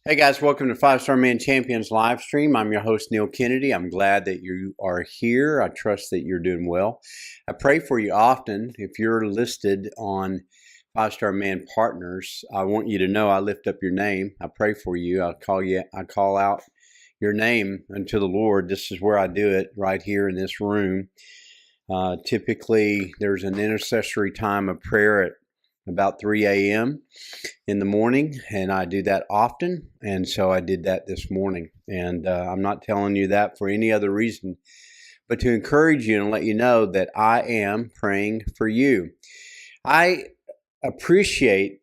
Hey guys, welcome to Five Star Man Champions Livestream. I'm your host, Neil Kennedy. I'm glad that you are here. I trust that you're doing well. I pray for you often. If you're listed on Five Star Man Partners, I want you to know I lift up your name. I pray for you. I call out your name unto the Lord. This is where I do it, right here in this room. Typically, there's an intercessory time of prayer at about 3 a.m. in the morning, and I do that often, and so I did that this morning. And I'm not telling you that for any other reason, but to encourage you and let you know that I am praying for you. I appreciate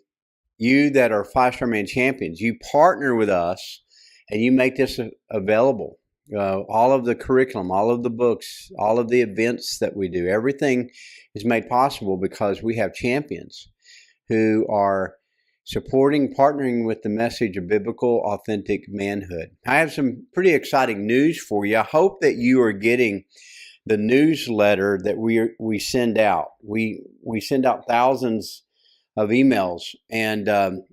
you that are Five Star Man Champions. You partner with us, and you make this available. All of the curriculum, all of the books, all of the events that we do, everything is made possible because we have champions who are supporting, partnering with the message of biblical, authentic manhood. I have some pretty exciting news for you. I hope that you are getting the newsletter that we send out. We send out thousands of emails, and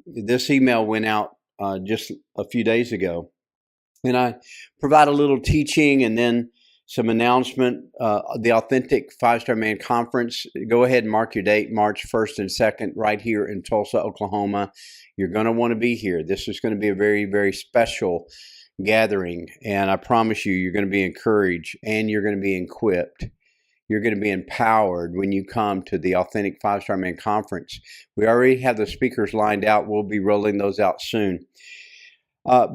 this email went out just a few days ago. And I provide a little teaching and then some announcement. The Authentic Five Star Man Conference. Go ahead and mark your date, March 1st and 2nd, right here in Tulsa, Oklahoma. You're going to want to be here. This is going to be a very, very special gathering. And I promise you, you're going to be encouraged and you're going to be equipped. You're going to be empowered when you come to the Authentic Five Star Man Conference. We already have the speakers lined out. We'll be rolling those out soon.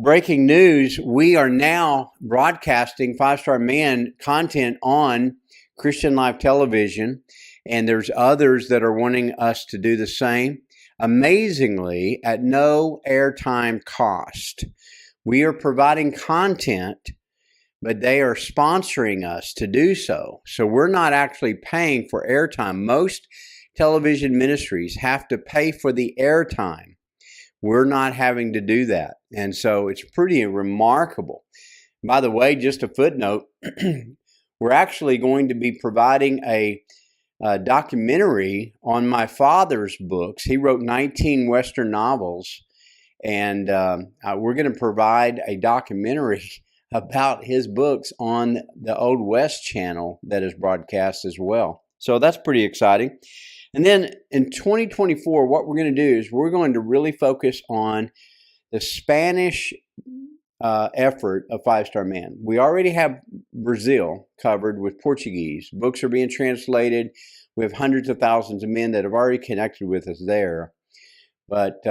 Breaking news, we are now broadcasting Five Star Man content on Christian Life Television, and there's others that are wanting us to do the same. Amazingly, at no airtime cost. We are providing content, but they are sponsoring us to do so. So we're not actually paying for airtime. Most television ministries have to pay for the airtime. We're not having to do that. And so it's pretty remarkable. By the way, just a footnote, we're actually going to be providing a documentary on my father's books. He wrote 19 Western novels, and we're going to provide a documentary about his books on the Old West channel that is broadcast as well. So that's pretty exciting. And then in 2024, what we're going to do is we're going to really focus on the Spanish effort of Five Star Man. We already have Brazil covered with Portuguese. Books are being translated. We have hundreds of thousands of men that have already connected with us there. But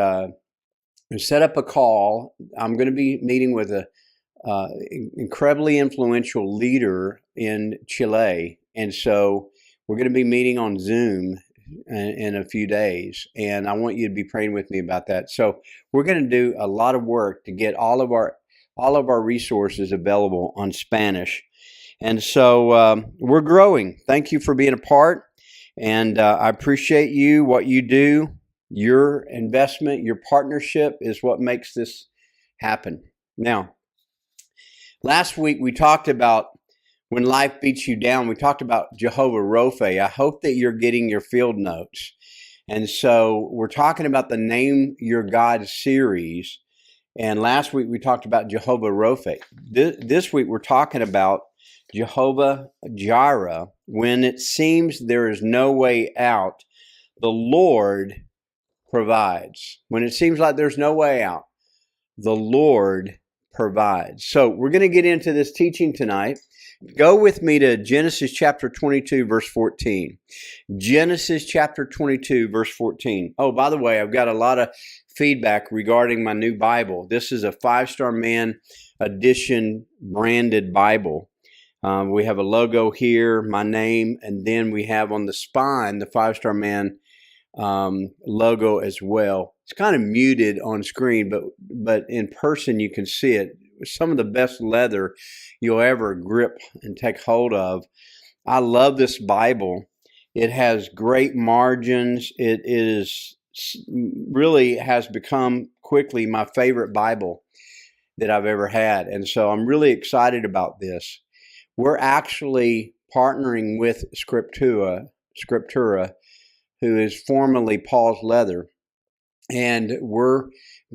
we set up a call. I'm going to be meeting with an incredibly influential leader in Chile. And so we're going to be meeting on Zoom in a few days, and I want you to be praying with me about that. So we're going to do a lot of work to get all of our resources available on Spanish, and so we're growing. Thank you for being a part, and I appreciate you, what you do. Your investment, your partnership is what makes this happen. Now, last week we talked about when life beats you down. We talked about Jehovah-Jireh. I hope that you're getting your field notes. And so we're talking about the Name Your God series. And last week we talked about Jehovah-Jireh. This week we're talking about Jehovah-Jireh. When it seems there is no way out, the Lord provides. When it seems like there's no way out, the Lord provides. So we're going to get into this teaching tonight. Go with me to Genesis chapter 22, verse 14. Genesis chapter 22, verse 14. Oh, by the way, I've got a lot of feedback regarding my new Bible. This is a Five Star Man edition branded Bible. We have a logo here, my name, and then we have on the spine the Five Star Man logo as well. It's kind of muted on screen, but in person you can see it. Some of the best leather you'll ever grip and take hold of. I love this Bible. It has great margins. It is really has become quickly my favorite Bible that I've ever had. And so I'm really excited about this. We're actually partnering with Scriptura, who is formerly Paul's Leather. And we're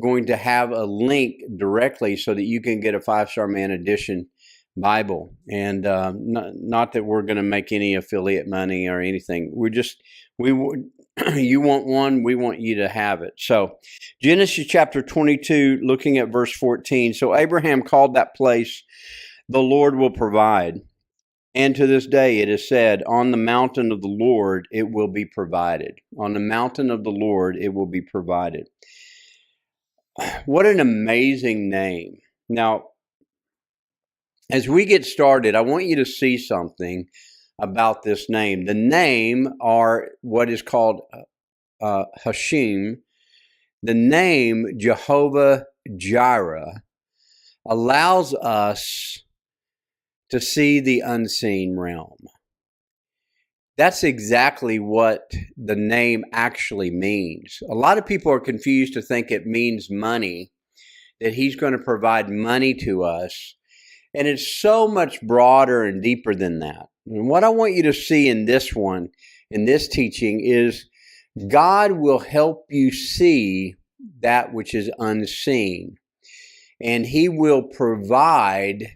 going to have a link directly so that you can get a 5-Star Man edition Bible. And not that we're going to make any affiliate money or anything. You want one, we want you to have it. So Genesis chapter 22, looking at verse 14. So Abraham called that place, the Lord will provide. And to this day it is said, on the mountain of the Lord it will be provided. On the mountain of the Lord it will be provided. What an amazing name. Now, as we get started, I want you to see something about this name. The name are what is called HaShem. The name Jehovah-Jireh allows us to see the unseen realm. That's exactly what the name actually means. A lot of people are confused to think it means money, that he's going to provide money to us. And it's so much broader and deeper than that. And what I want you to see in this one, in this teaching, is God will help you see that which is unseen. And he will provide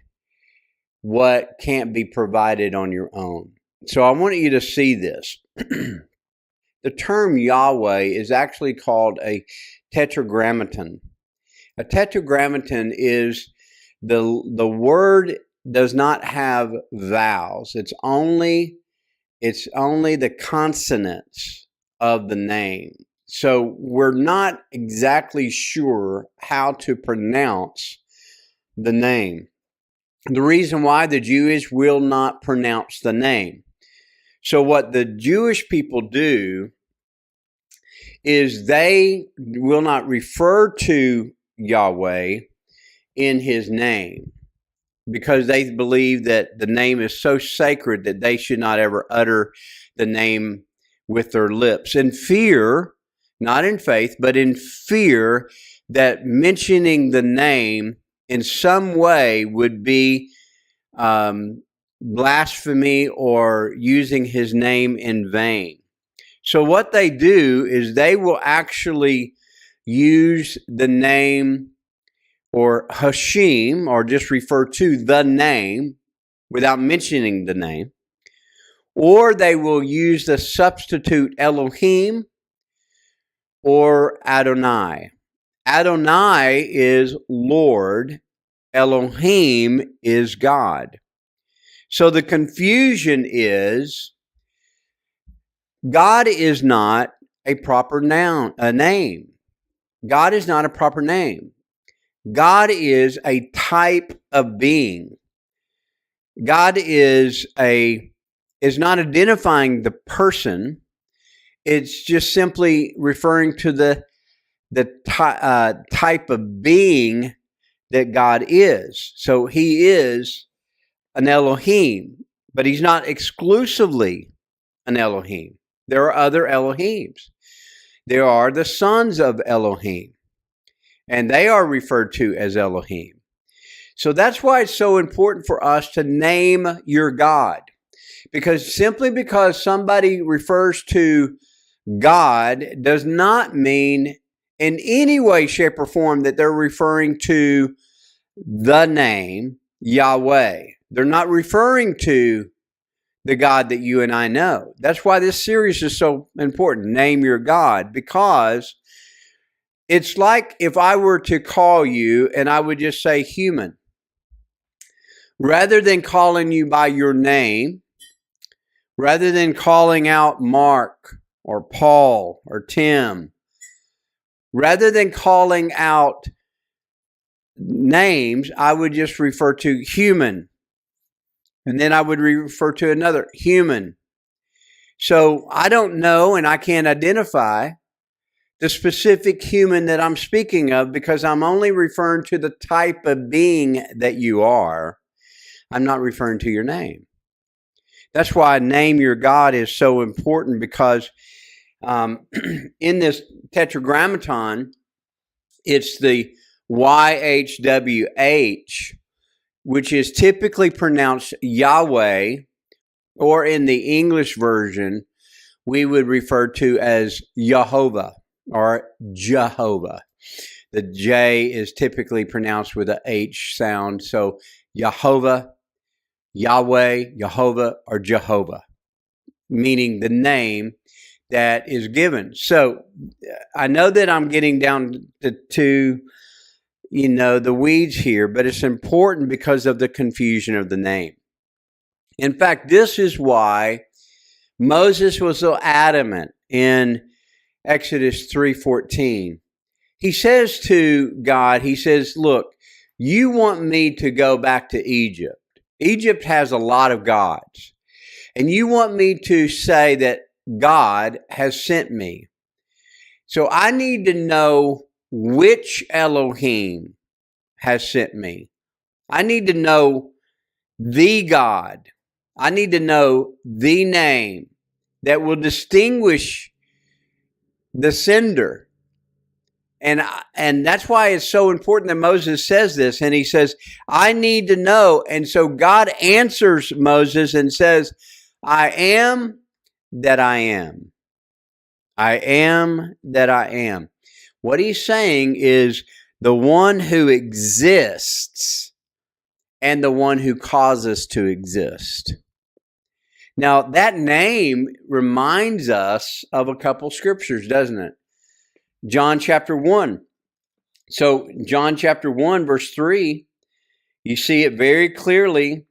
what can't be provided on your own. So I want you to see this. The term Yahweh is actually called a tetragrammaton. A tetragrammaton is the word does not have vowels. It's only the consonants of the name. So we're not exactly sure how to pronounce the name. The reason why the Jewish will not pronounce the name. So what the Jewish people do is they will not refer to Yahweh in his name because they believe that the name is so sacred that they should not ever utter the name with their lips. In fear, not in faith, but in fear that mentioning the name in some way would be blasphemy or using his name in vain. So what they do is they will actually use the name or HaShem, or just refer to the name without mentioning the name, or they will use the substitute Elohim or Adonai. Adonai is Lord, Elohim is God. So the confusion is God is not a proper noun, a name. God is not a proper name. God is a type of being. God is not identifying the person. It's just simply referring to the type of being that God is. So he is an Elohim, but he's not exclusively an Elohim. There are other Elohims. There are the sons of Elohim, and they are referred to as Elohim. So that's why it's so important for us to name your God. Because simply because somebody refers to God does not mean in any way, shape, or form that they're referring to the name Yahweh. They're not referring to the God that you and I know. That's why this series is so important. Name your God. Because it's like if I were to call you and I would just say human. Rather than calling you by your name, rather than calling out Mark or Paul or Tim, rather than calling out names, I would just refer to human. And then I would refer to another human. So I don't know and I can't identify the specific human that I'm speaking of because I'm only referring to the type of being that you are. I'm not referring to your name. That's why name your God is so important because in this tetragrammaton, it's the YHWH, which is typically pronounced Yahweh, or in the English version, we would refer to as Jehovah or Jehovah. The J is typically pronounced with a H sound. So Jehovah, Yahweh, Jehovah, or Jehovah, meaning the name that is given. So I know that I'm getting down to the weeds here, but it's important because of the confusion of the name. In fact, this is why Moses was so adamant in Exodus 3:14. He says to God, he says, look, you want me to go back to Egypt. Egypt has a lot of gods. And you want me to say that God has sent me. So I need to know which Elohim has sent me. I need to know the God. I need to know the name that will distinguish the sender. And that's why it's so important that Moses says this. And he says, I need to know. And so God answers Moses and says, I am that I am. I am that I am. What he's saying is the one who exists and the one who causes to exist. Now, that name reminds us of a couple scriptures, doesn't it? John chapter 1. So, John chapter 1, verse 3, you see it very clearly,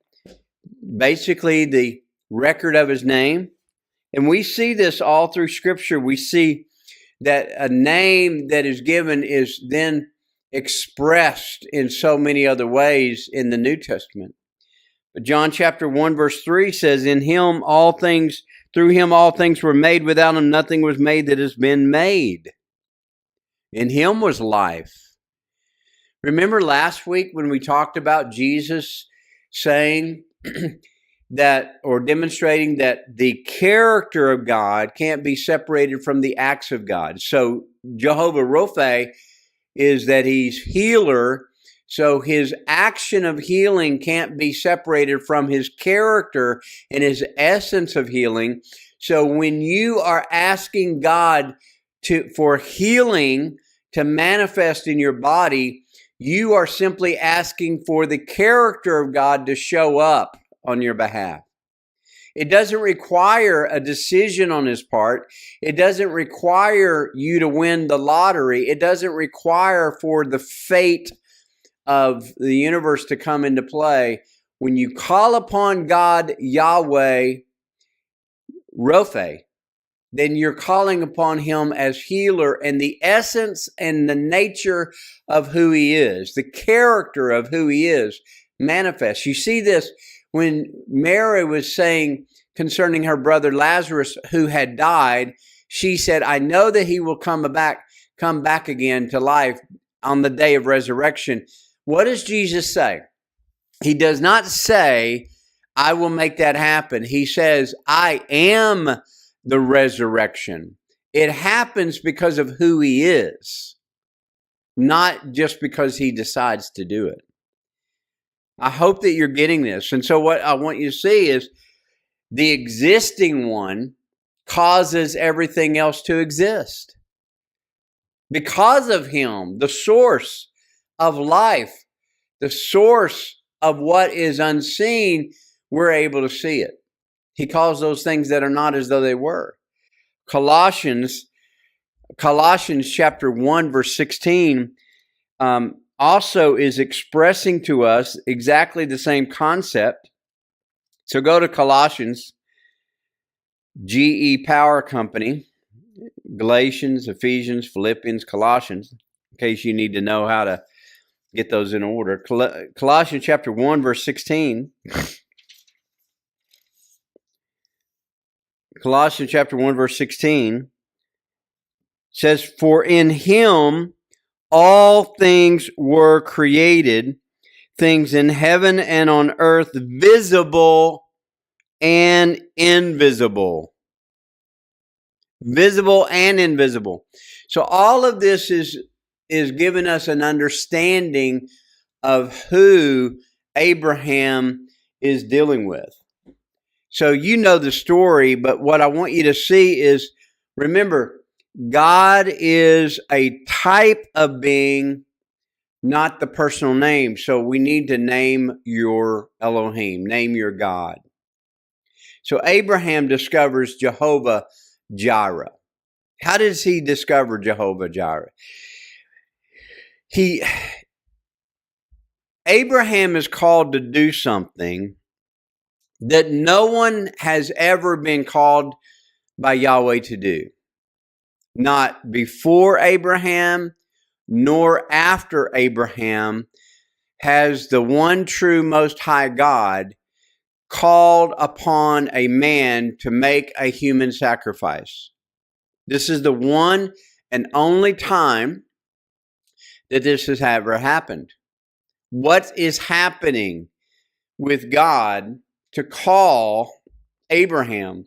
basically the record of his name. And we see this all through Scripture. We see that a name that is given is then expressed in so many other ways in the New Testament. But John chapter 1, verse 3 says, in him all things, through him all things were made. Without him nothing was made that has been made. In him was life. Remember last week when we talked about Jesus saying that, or demonstrating that the character of God can't be separated from the acts of God. So Jehovah-Jireh is that he's healer. So his action of healing can't be separated from his character and his essence of healing. So when you are asking God for healing to manifest in your body, you are simply asking for the character of God to show up on your behalf. It doesn't require a decision on his part. It doesn't require you to win the lottery. It doesn't require for the fate of the universe to come into play. When you call upon God, Yahweh, Rophe, then you're calling upon him as healer, and the essence and the nature of who he is, the character of who he is, manifests. You see this when Mary was saying concerning her brother Lazarus who had died. She said, I know that he will come back again to life on the day of resurrection. What does Jesus say? He does not say, I will make that happen. He says, I am the resurrection. It happens because of who he is, not just because he decides to do it. I hope that you're getting this. And so what I want you to see is the existing one causes everything else to exist. Because of him, the source of life, the source of what is unseen, we're able to see it. He calls those things that are not as though they were. Colossians chapter 1, verse 16, also is expressing to us exactly the same concept. So go to Colossians, GE Power Company, Galatians, Ephesians, Philippians, Colossians, in case you need to know how to get those in order. Colossians chapter 1, verse 16. Colossians chapter 1, verse 16 says, for in him all things were created, things in heaven and on earth, visible and invisible. Visible and invisible. So all of this is giving us an understanding of who Abraham is dealing with. So you know the story, but what I want you to see is, remember, God is a type of being, not the personal name. So we need to name your Elohim, name your God. So Abraham discovers Jehovah-Jireh. How does he discover Jehovah-Jireh? Abraham is called to do something that no one has ever been called by Yahweh to do. Not before Abraham, nor after Abraham has the one true Most High God called upon a man to make a human sacrifice. This is the one and only time that this has ever happened. What is happening with God to call Abraham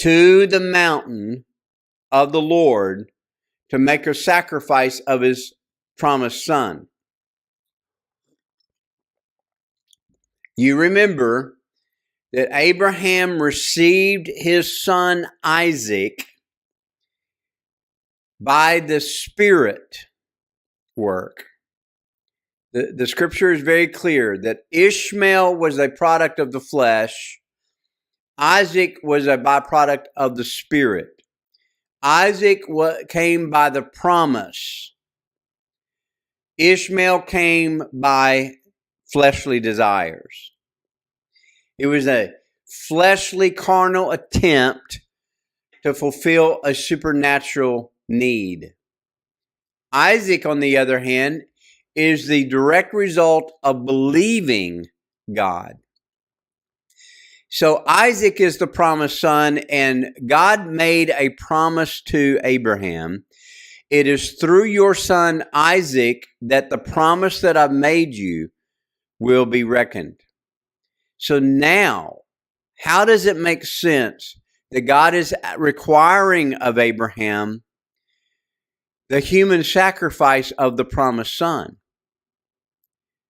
to the mountain of the Lord to make a sacrifice of his promised son? You remember that Abraham received his son Isaac by the Spirit work. The scripture is very clear that Ishmael was a product of the flesh. Isaac was a byproduct of the Spirit. Isaac came by the promise. Ishmael came by fleshly desires. It was a fleshly, carnal attempt to fulfill a supernatural need. Isaac, on the other hand, is the direct result of believing God. So Isaac is the promised son, and God made a promise to Abraham. It is through your son Isaac that the promise that I've made you will be reckoned. So now, how does it make sense that God is requiring of Abraham the human sacrifice of the promised son?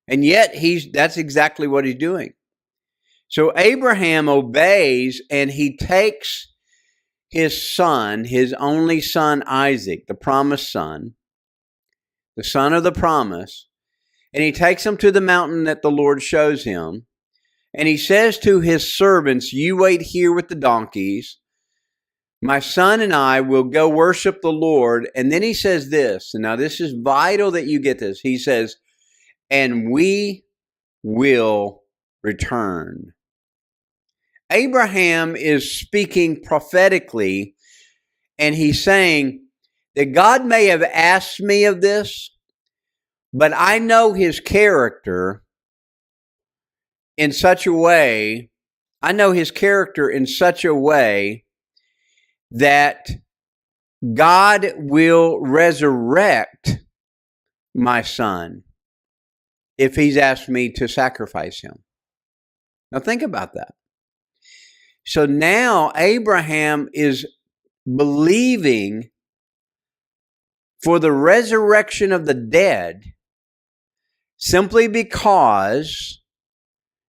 And yet, that's exactly what he's doing. So Abraham obeys, and he takes his son, his only son Isaac, the promised son, the son of the promise, and he takes him to the mountain that the Lord shows him. And he says to his servants, "You wait here with the donkeys. My son and I will go worship the Lord." And then he says this, and now this is vital that you get this. He says, "And we will return." Abraham is speaking prophetically, and he's saying that God may have asked me of this, but I know his character in such a way, that God will resurrect my son if he's asked me to sacrifice him. Now think about that. So now Abraham is believing for the resurrection of the dead simply because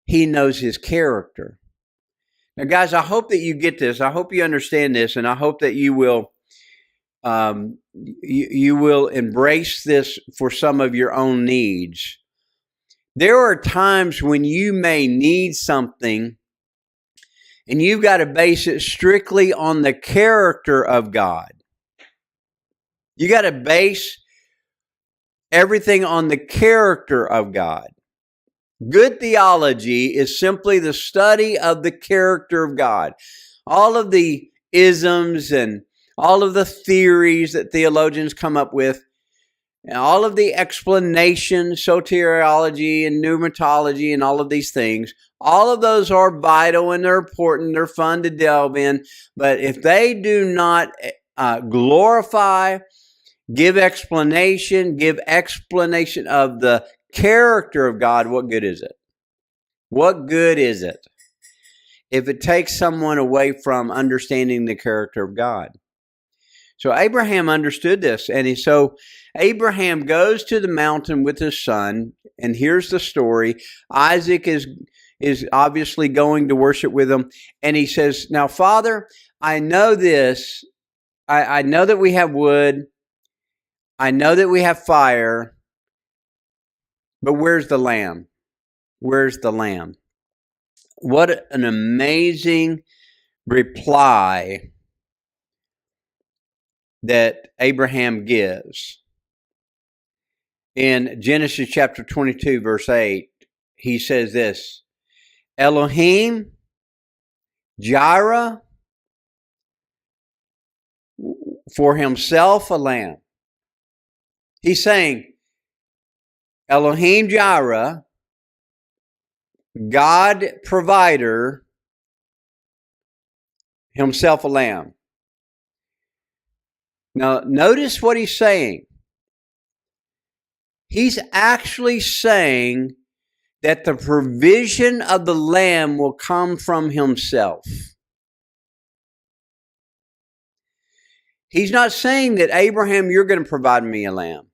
he knows his character. Now, guys, I hope that you get this. I hope you understand this, and I hope that you will you will embrace this for some of your own needs. There are times when you may need something, and you've got to base it strictly on the character of God. You got to base everything on the character of God. Good theology is simply the study of the character of God. All of the isms and all of the theories that theologians come up with, and all of the explanations, soteriology and pneumatology and all of these things, all of those are vital and they're important. They're fun to delve in. But if they do not glorify, give explanation of the character of God, what good is it? What good is it if it takes someone away from understanding the character of God? So Abraham understood this, and so Abraham goes to the mountain with his son, and here's the story. Isaac is obviously going to worship with him, and he says, "Now, Father, I know this, I know that we have wood. I know that we have fire. But where's the lamb? Where's the lamb? What an amazing reply that Abraham gives. In Genesis chapter 22, verse 8, he says this, Elohim, Jireh, for himself a lamb. He's saying, Elohim, Jireh, God provider, himself a lamb. Now, notice what he's saying. He's actually saying that the provision of the lamb will come from himself. He's not saying that, Abraham, you're going to provide me a lamb.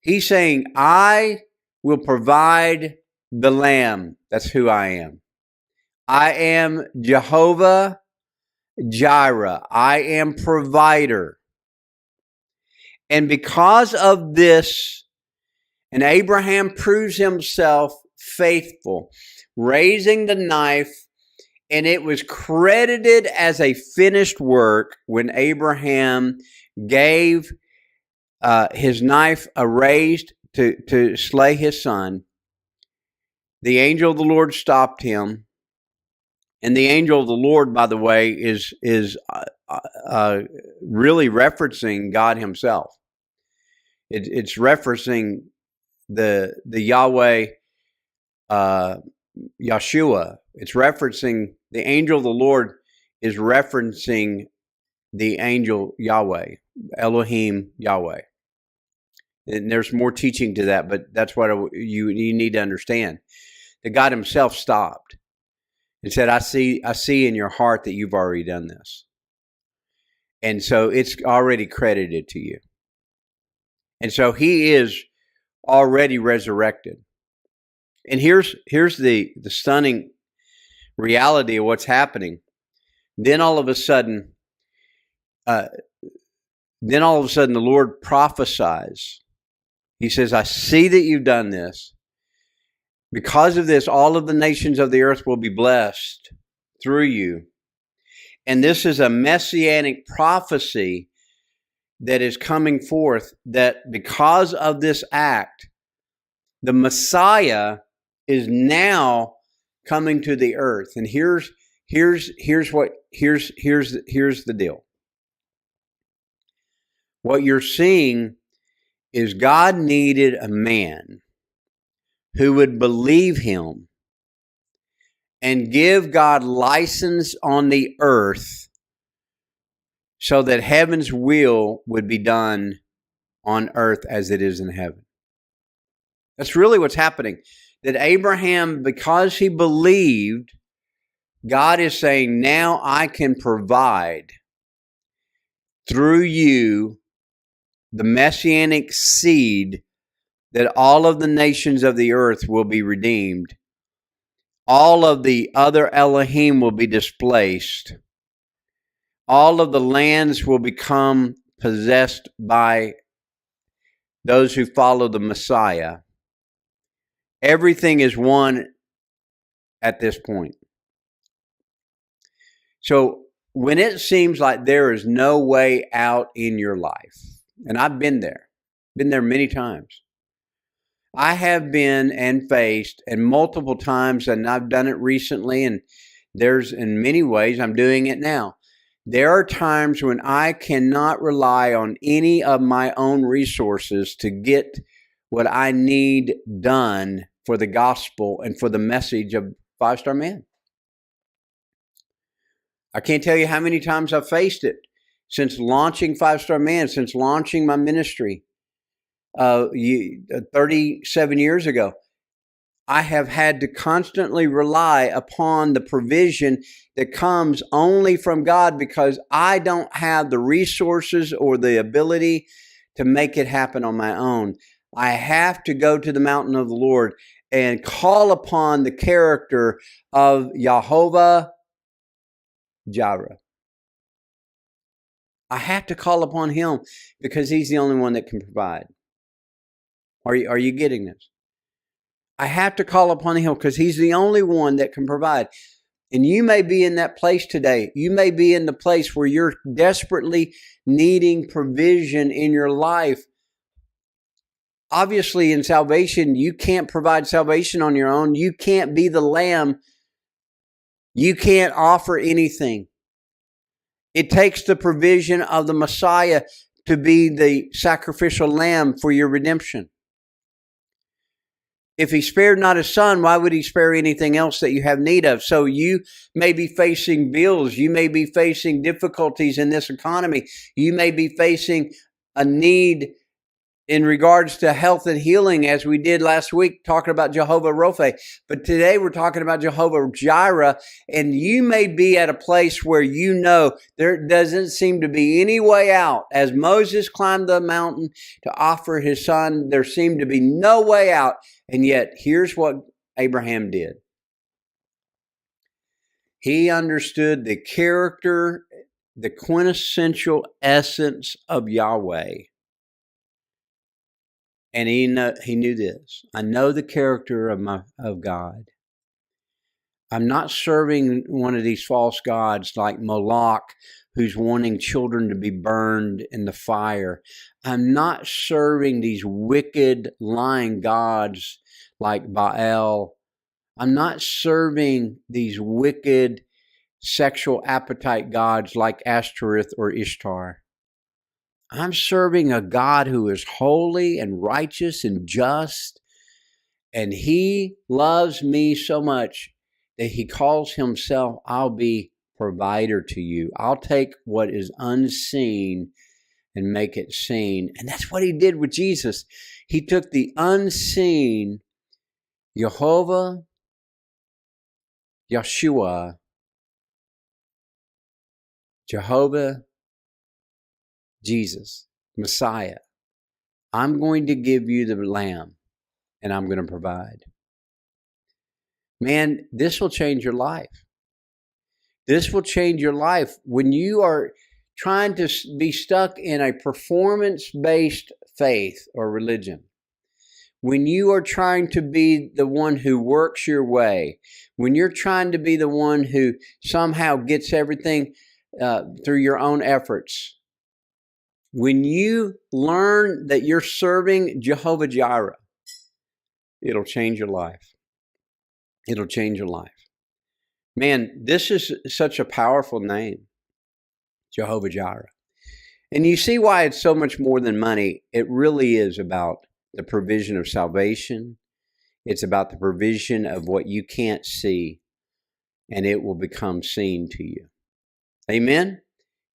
He's saying, I will provide the lamb. That's who I am. I am Jehovah-Jireh. I am provider. And because of this, and Abraham proves himself faithful, raising the knife, and it was credited as a finished work when Abraham gave his knife raised to slay his son. The angel of the Lord stopped him. And the angel of the Lord, by the way, is really referencing God himself. It's referencing the Yahweh, Yeshua. It's referencing the angel of the Lord is referencing the angel Yahweh, Elohim Yahweh. And there's more teaching to that, but that's what you need to understand. That God himself stopped and said, I see in your heart that you've already done this. And so it's already credited to you. And so he is already resurrected. And here's the stunning reality of what's happening. Then all of a sudden the Lord prophesies. He says, I see that you've done this. Because of this, all of the nations of the earth will be blessed through you. And this is a messianic prophecy that is coming forth, that because of this act, the Messiah is now coming to the earth. And here's the deal. What you're seeing is God needed a man who would believe him and give God license on the earth so that heaven's will would be done on earth as it is in heaven. That's really what's happening. That Abraham, because he believed, God is saying, now I can provide through you the messianic seed that all of the nations of the earth will be redeemed. All of the other Elohim will be displaced. All of the lands will become possessed by those who follow the Messiah. Everything is one at this point. So when it seems like there is no way out in your life, and I've been there many times. I have been and faced, and multiple times, and I've done it recently, and there's in many ways I'm doing it now. There are times when I cannot rely on any of my own resources to get what I need done for the gospel and for the message of FivestarMan. I can't tell you how many times I've faced it since launching FivestarMan, since launching my ministry 37 years ago. I have had to constantly rely upon the provision that comes only from God, because I don't have the resources or the ability to make it happen on my own. I have to go to the mountain of the Lord and call upon the character of Jehovah-Jireh. I have to call upon Him because He's the only one that can provide. Are you getting this? I have to call upon Him because He's the only one that can provide. And you may be in that place today. You may be in the place where you're desperately needing provision in your life. Obviously, in salvation, you can't provide salvation on your own. You can't be the lamb. You can't offer anything. It takes the provision of the Messiah to be the sacrificial lamb for your redemption. If He spared not His Son, why would He spare anything else that you have need of? So you may be facing bills. You may be facing difficulties in this economy. You may be facing a need in regards to health and healing, as we did last week, talking about Jehovah-Rapha. But today we're talking about Jehovah-Jireh, and you may be at a place where you know there doesn't seem to be any way out. As Moses climbed the mountain to offer his son, there seemed to be no way out. And yet, here's what Abraham did. He understood the character, the quintessential essence of Yahweh. And he knew this. I know the character of God. I'm not serving one of these false gods like Moloch, who's wanting children to be burned in the fire. I'm not serving these wicked, lying gods like Baal. I'm not serving these wicked, sexual appetite gods like Ashtoreth or Ishtar. I'm serving a God who is holy and righteous and just, and He loves me so much that He calls Himself, I'll be provider to you. I'll take what is unseen and make it seen. And that's what He did with Jesus. He took the unseen Jehovah, Yeshua, Jehovah, Jesus, Messiah. I'm going to give you the lamb, and I'm going to provide. Man, this will change your life. This will change your life when you are trying to be stuck in a performance-based faith or religion. When you are trying to be the one who works your way, when you're trying to be the one who somehow gets everything through your own efforts. When you learn that you're serving Jehovah-Jireh, it'll change your life. It'll change your life. Man, this is such a powerful name, Jehovah-Jireh. And you see why it's so much more than money. It really is about the provision of salvation. It's about the provision of what you can't see, and it will become seen to you. Amen?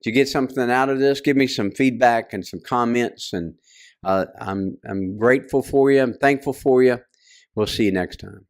Did you get something out of this? Give me some feedback and some comments, and I'm grateful for you. I'm thankful for you. We'll see you next time.